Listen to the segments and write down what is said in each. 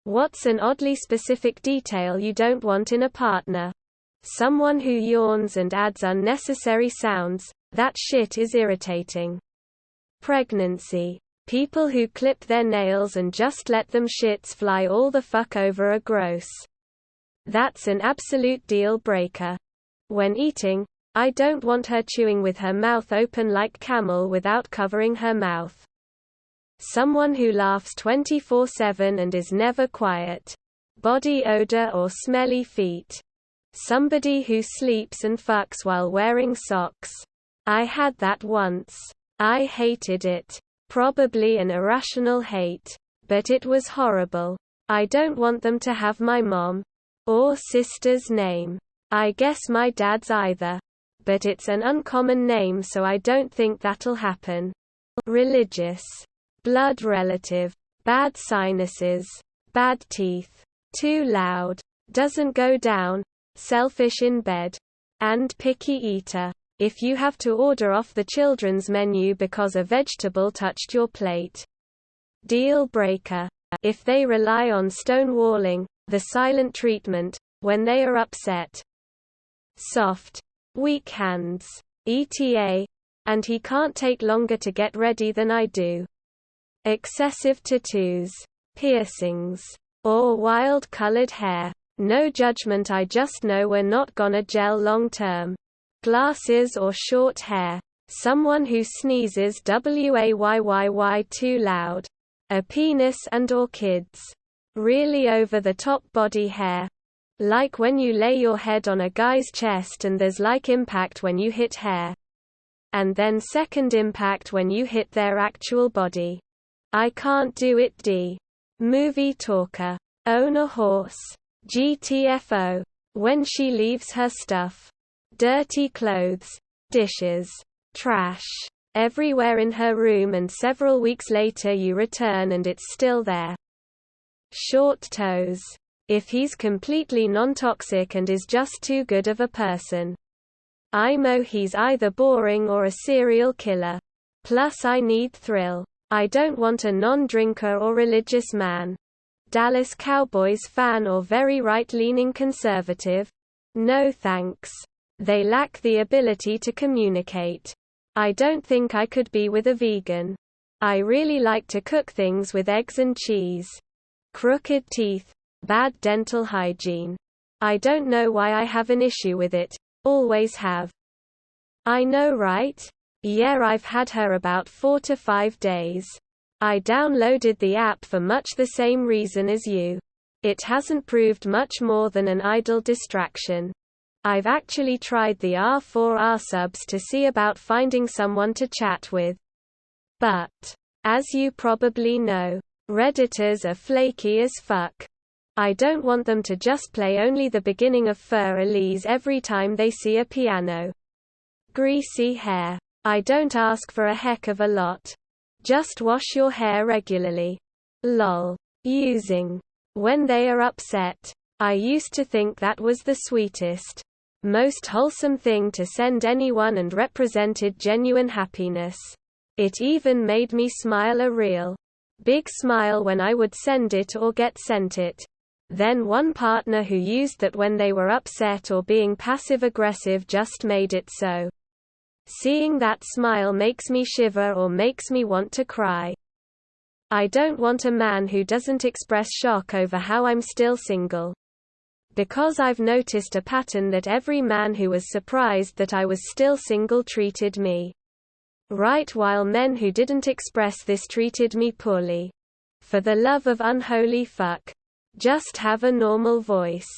What's an oddly specific detail you don't want in a partner? Someone who yawns and adds unnecessary sounds. That shit is irritating. Pregnancy. People who clip their nails and just let them shits fly all the fuck over are gross. That's an absolute deal breaker. When eating, I don't want her chewing with her mouth open like Camel without covering her mouth. Someone who laughs 24/7 and is never quiet. Body odor or smelly feet. Somebody who sleeps and fucks while wearing socks. I had that once. I hated it. Probably an irrational hate. But it was horrible. I don't want them to have my mom or sister's name. I guess my dad's either. But it's an uncommon name, so I don't think that'll happen. Religious. Blood relative. Bad sinuses. Bad teeth. Too loud. Doesn't go down. Selfish in bed. And picky eater. If you have to order off the children's menu because a vegetable touched your plate. Deal breaker. If they rely on stonewalling, the silent treatment, when they are upset. Soft. Weak hands. ETA. And he can't take longer to get ready than I do. Excessive tattoos. Piercings. Or wild-colored hair. No judgment, I just know we're not gonna gel long-term. Glasses or short hair. Someone who sneezes wayyyy too loud. A penis and or kids. Really over-the-top body hair. Like when you lay your head on a guy's chest and there's like impact when you hit hair. And then second impact when you hit their actual body. I can't do it. D. Movie talker. Own a horse. GTFO. When she leaves her stuff. Dirty clothes. Dishes. Trash. Everywhere in her room, and several weeks later you return and it's still there. Short toes. If he's completely non-toxic and is just too good of a person. IMO, he's either boring or a serial killer. Plus I need thrill. I don't want a non-drinker or religious man. Dallas Cowboys fan or very right-leaning conservative? No thanks. They lack the ability to communicate. I don't think I could be with a vegan. I really like to cook things with eggs and cheese. Crooked teeth. Bad dental hygiene. I don't know why I have an issue with it. Always have. I know, right? Yeah, I've had her about 4 to 5 days. I downloaded the app for much the same reason as you. It hasn't proved much more than an idle distraction. I've actually tried the R4R subs to see about finding someone to chat with. But, as you probably know, Redditors are flaky as fuck. I don't want them to just play only the beginning of Fur Elise every time they see a piano. Greasy hair. I don't ask for a heck of a lot. Just wash your hair regularly. Lol. Using. When they are upset. I used to think that was the sweetest, most wholesome thing to send anyone and represented genuine happiness. It even made me smile a real big smile when I would send it or get sent it. Then one partner who used that when they were upset or being passive-aggressive just made it so. Seeing that smile makes me shiver or makes me want to cry. I don't want a man who doesn't express shock over how I'm still single. Because I've noticed a pattern that every man who was surprised that I was still single treated me right, while men who didn't express this treated me poorly. For the love of unholy fuck. Just have a normal voice.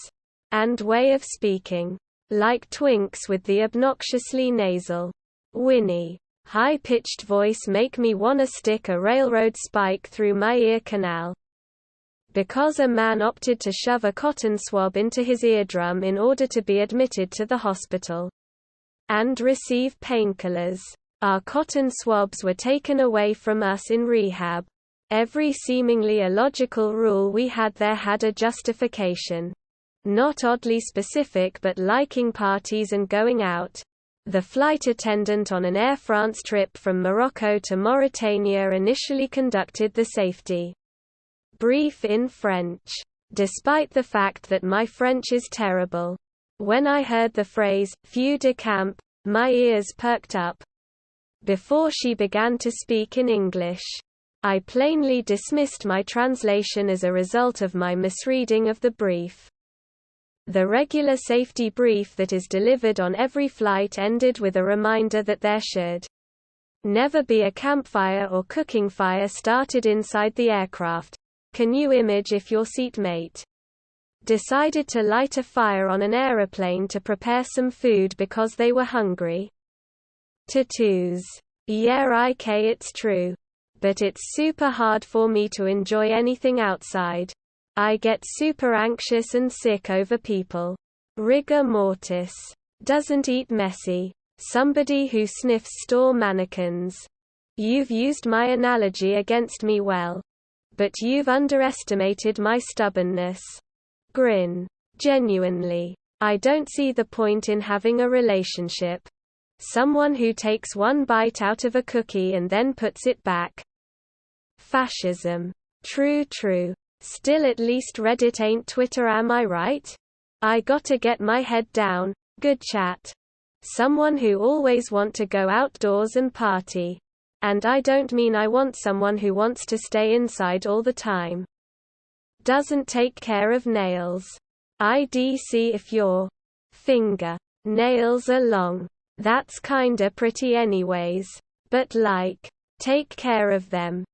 And way of speaking. Like twinks with the obnoxiously nasal, whinny, high-pitched voice make me wanna stick a railroad spike through my ear canal. Because a man opted to shove a cotton swab into his eardrum in order to be admitted to the hospital and receive painkillers. Our cotton swabs were taken away from us in rehab. Every seemingly illogical rule we had there had a justification. Not oddly specific, but liking parties and going out. The flight attendant on an Air France trip from Morocco to Mauritania initially conducted the safety Brief in French. Despite the fact that my French is terrible. When I heard the phrase, feu de camp, my ears perked up. Before she began to speak in English, I plainly dismissed my translation as a result of my misreading of the brief. The regular safety brief that is delivered on every flight ended with a reminder that there should never be a campfire or cooking fire started inside the aircraft. Can you imagine if your seatmate decided to light a fire on an aeroplane to prepare some food because they were hungry? Tattoos. Yeah, it's true. But it's super hard for me to enjoy anything outside. I get super anxious and sick over people. Rigor mortis. Doesn't eat messy. Somebody who sniffs store mannequins. You've used my analogy against me well. But you've underestimated my stubbornness. Grin. Genuinely. I don't see the point in having a relationship. Someone who takes one bite out of a cookie and then puts it back. Fascism. True. Still, at least Reddit ain't Twitter, am I right? I gotta get my head down. Good chat. Someone who always want to go outdoors and party. And I don't mean I want someone who wants to stay inside all the time. Doesn't take care of nails. IDC if your finger nails are long. That's kinda pretty anyways. But like, take care of them.